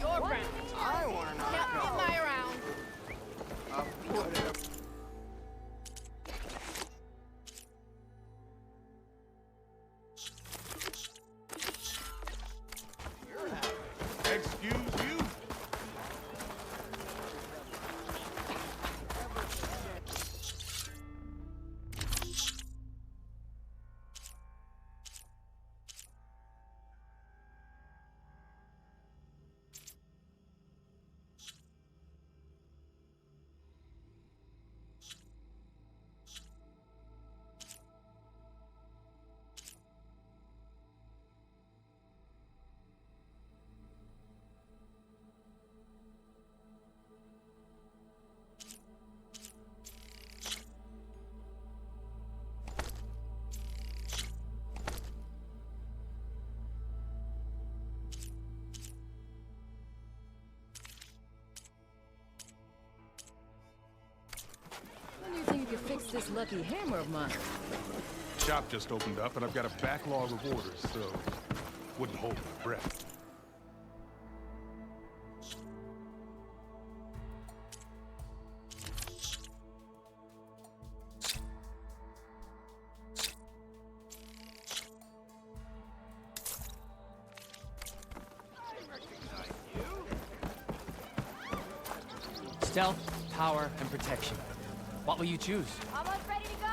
Your round. I want to know. Can't in my round. Whatever. Excuse you? When do you think you can fix this lucky hammer of mine? Shop just opened up, and I've got a backlog of orders, so wouldn't hold my breath. Stealth, power, and protection. What will you choose? Almost ready to go?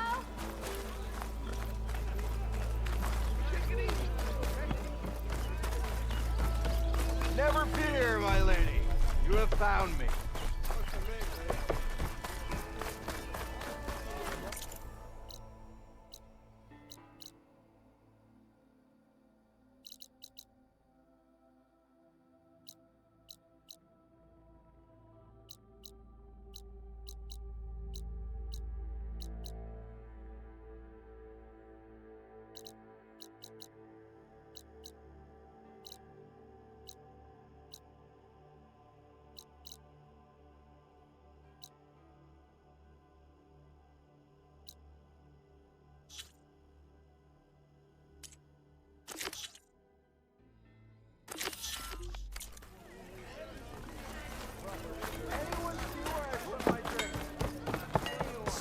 Never fear, my lady. You have found me.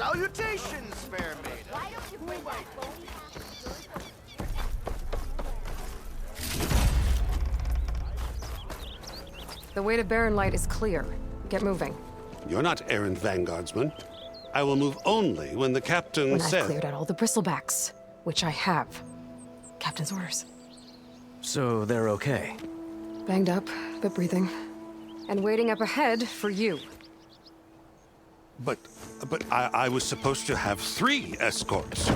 Salutations, fair maiden. Why don't you bring that phony The way to Barren Light is clear. Get moving. You're not errant vanguardsman. I will move only when the captain When says... I've cleared out all the bristlebacks, which I have. Captain's orders. So they're okay. Banged up, but breathing. And waiting up ahead for you. But I was supposed to have 3 escorts.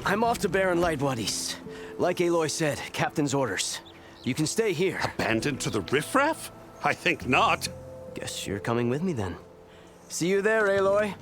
I'm off to Barren Light, buddies. Like Aloy said, captain's orders. You can stay here. Abandoned to the riffraff? I think not. Guess you're coming with me then. See you there, Aloy.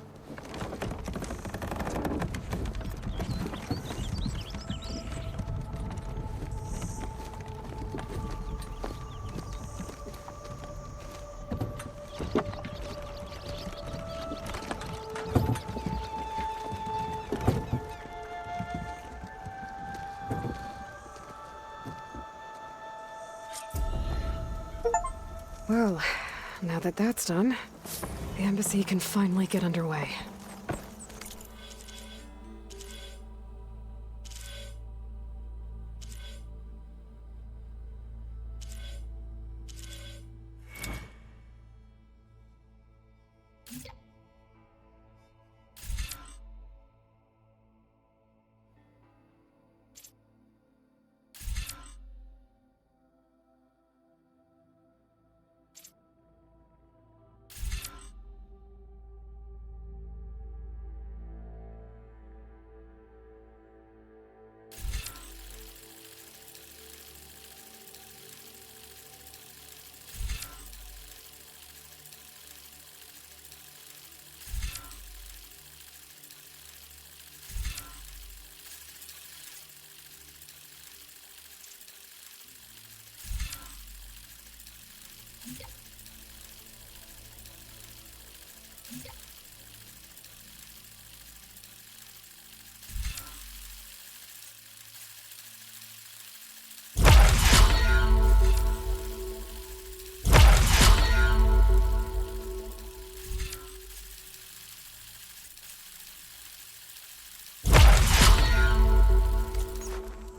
Well, now that that's done, the embassy can finally get underway.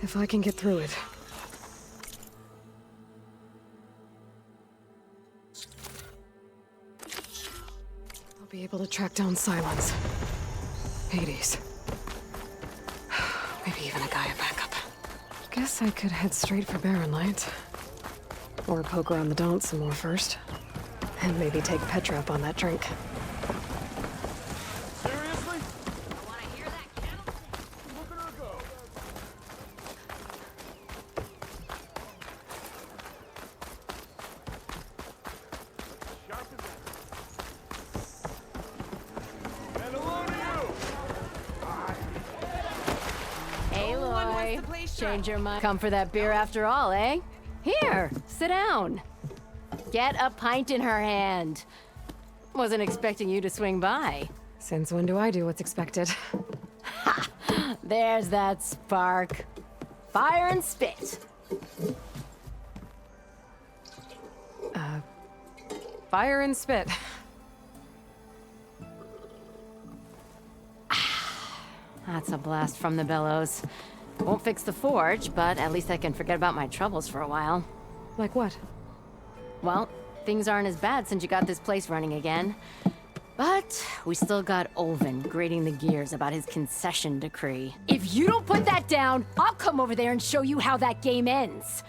If I can get through it. I'll be able to track down Silence. Hades. Maybe even a Gaia backup. Guess I could head straight for Barren Light. Or poke around the Daunt some more first. And maybe take Petra up on that drink. Seriously? Want to hear that, Camel? Look at her go. Sharpen that. And alone to you. Aloy, change your mind. Come for that beer after all, eh? Here, sit down. Get a pint in her hand. Wasn't expecting you to swing by. Since when do I do what's expected? There's that spark. Fire and spit. Fire and spit. That's a blast from the bellows. Won't fix the forge, but at least I can forget about my troubles for a while. Like what? Well, things aren't as bad since you got this place running again. But we still got Olvin grating the gears about his concession decree. If you don't put that down, I'll come over there and show you how that game ends.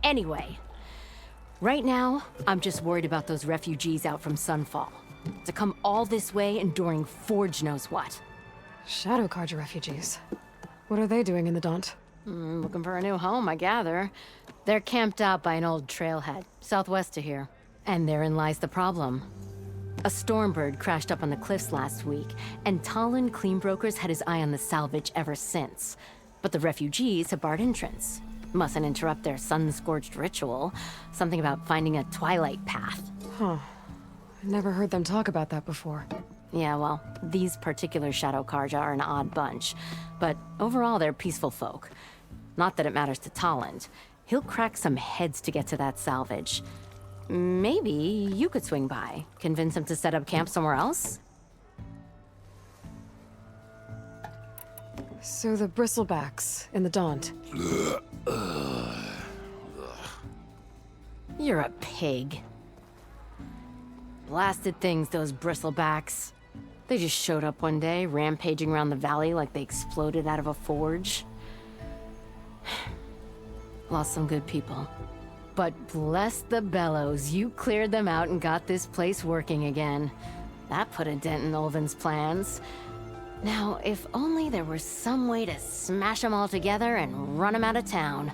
Anyway, right now, I'm just worried about those refugees out from Sunfall. To come all this way enduring Forge knows what. Shadow Carja refugees. What are they doing in the Daunt? Looking for a new home, I gather. They're camped out by an old trailhead, southwest of here. And therein lies the problem. A Stormbird crashed up on the cliffs last week, and Talon Cleanbrokers had his eye on the salvage ever since. But the refugees have barred entrance. Mustn't interrupt their sun-scorched ritual. Something about finding a twilight path. Huh. I never heard them talk about that before. Yeah, well, these particular Shadow Carja are an odd bunch. But overall, they're peaceful folk. Not that it matters to Talon. He'll crack some heads to get to that salvage. maybe you could swing by, convince him to set up camp somewhere else? So the bristlebacks in the Daunt. You're a pig. Blasted things, those bristlebacks. They just showed up one day, rampaging around the valley like they exploded out of a forge. Lost some good people. But bless the bellows, you cleared them out and got this place working again. That put a dent in Ulvin's plans. Now, if only there was some way to smash them all together and run them out of town.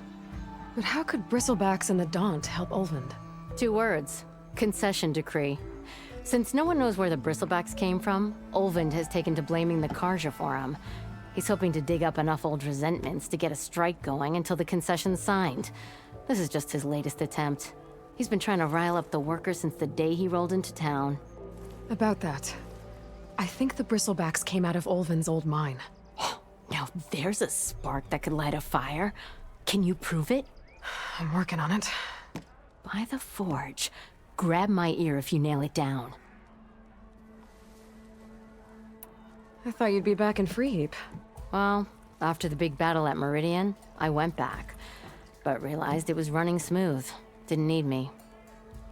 But how could bristlebacks in the Daunt help Ulvund? 2 words. Concession decree. Since no one knows where the bristlebacks came from, Ulvund has taken to blaming the Karja for him. He's hoping to dig up enough old resentments to get a strike going until the concession's signed. This is just his latest attempt. He's been trying to rile up the workers since the day he rolled into town. About that, I think the bristlebacks came out of Ulvund's old mine. Now there's a spark that could light a fire. Can you prove it? I'm working on it. By the forge. Grab my ear if you nail it down. I thought you'd be back in Freeheap. Well, after the big battle at Meridian, I went back. But realized it was running smooth. Didn't need me.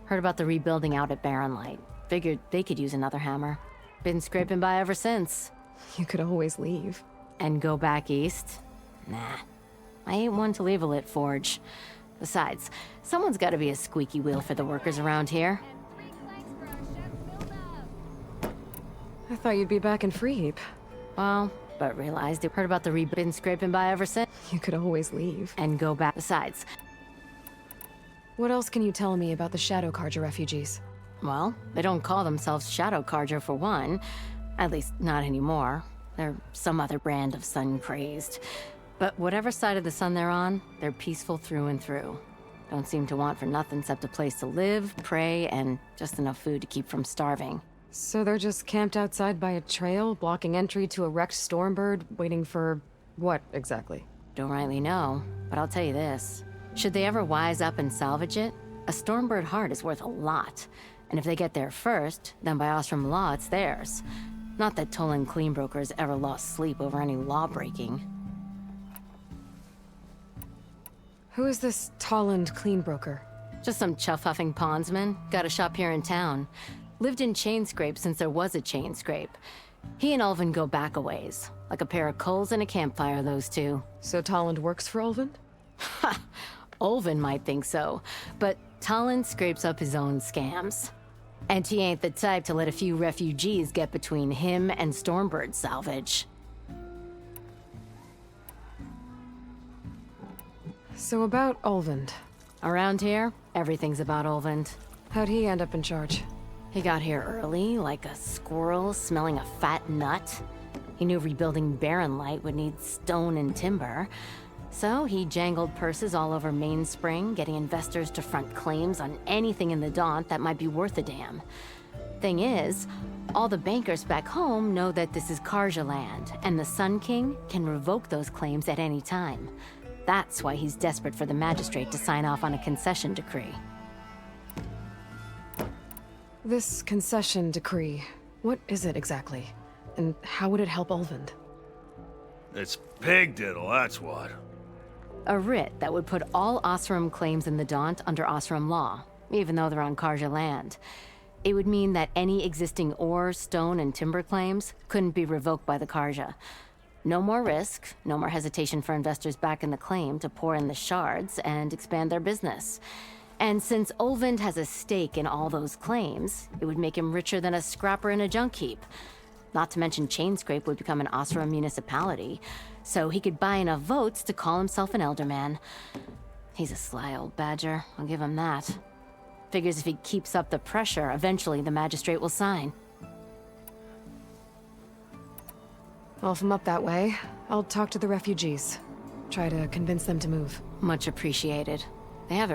Heard about the rebuilding out at Barren Light. Figured they could use another hammer. Been scraping by ever since. You could always leave. And go back east? Nah. I ain't one to leave a lit forge. Besides, someone's gotta be a squeaky wheel for the workers around here. I thought you'd be back in Freeheap. Well, but realized it. Heard about the been scraping by ever since. You could always leave. And go back. Besides, What else can you tell me about the Shadow Karja refugees? well, they don't call themselves Shadow Karja for one. At least, not anymore. They're some other brand of sun-crazed. But whatever side of the sun they're on, they're peaceful through and through. Don't seem to want for nothing except a place to live, pray, and just enough food to keep from starving. So they're just camped outside by a trail, blocking entry to a wrecked Stormbird, waiting for... what, exactly? Don't rightly know, but I'll tell you this. Should they ever wise up and salvage it, a Stormbird heart is worth a lot. And if they get there first, then by Ostrom law, it's theirs. Not that Tolan Cleanbroker's ever lost sleep over any law-breaking. Who is this Tolland Cleanbroker? Just some chuff-huffing pondsman. Got a shop here in town. Lived in Chainscrape since there was a Chainscrape. He and Ulvund go back a ways. Like a pair of coals and a campfire, those two. So Tolland works for Ulvund? Ha! Ulvund might think so, but Tolland scrapes up his own scams. And he ain't the type to let a few refugees get between him and Stormbird salvage. So about Ulvund. Around here, everything's about Ulvund. How'd he end up in charge? He got here early, like a squirrel smelling a fat nut. He knew rebuilding Barren Light would need stone and timber. So he jangled purses all over Mainspring, getting investors to front claims on anything in the Daunt that might be worth a damn. Thing is, all the bankers back home know that this is Karja land, and the Sun King can revoke those claims at any time. That's why he's desperate for the magistrate to sign off on a concession decree. This concession decree, what is it exactly? And how would it help Ulvund? It's pig diddle, that's what. A writ that would put all Osram claims in the Daunt under Osram law, even though they're on Karja land. It would mean that any existing ore, stone, and timber claims couldn't be revoked by the Karja. No more risk, no more hesitation for investors back in the claim to pour in the shards and expand their business. And since Ulvund has a stake in all those claims, it would make him richer than a scrapper in a junk heap. Not to mention Chainscrape would become an Osram municipality, so he could buy enough votes to call himself an elderman. He's a sly old badger, I'll give him that. Figures if he keeps up the pressure, eventually the magistrate will sign. Well, if I'm up that way, I'll talk to the refugees. Try to convince them to move. Much appreciated. They have it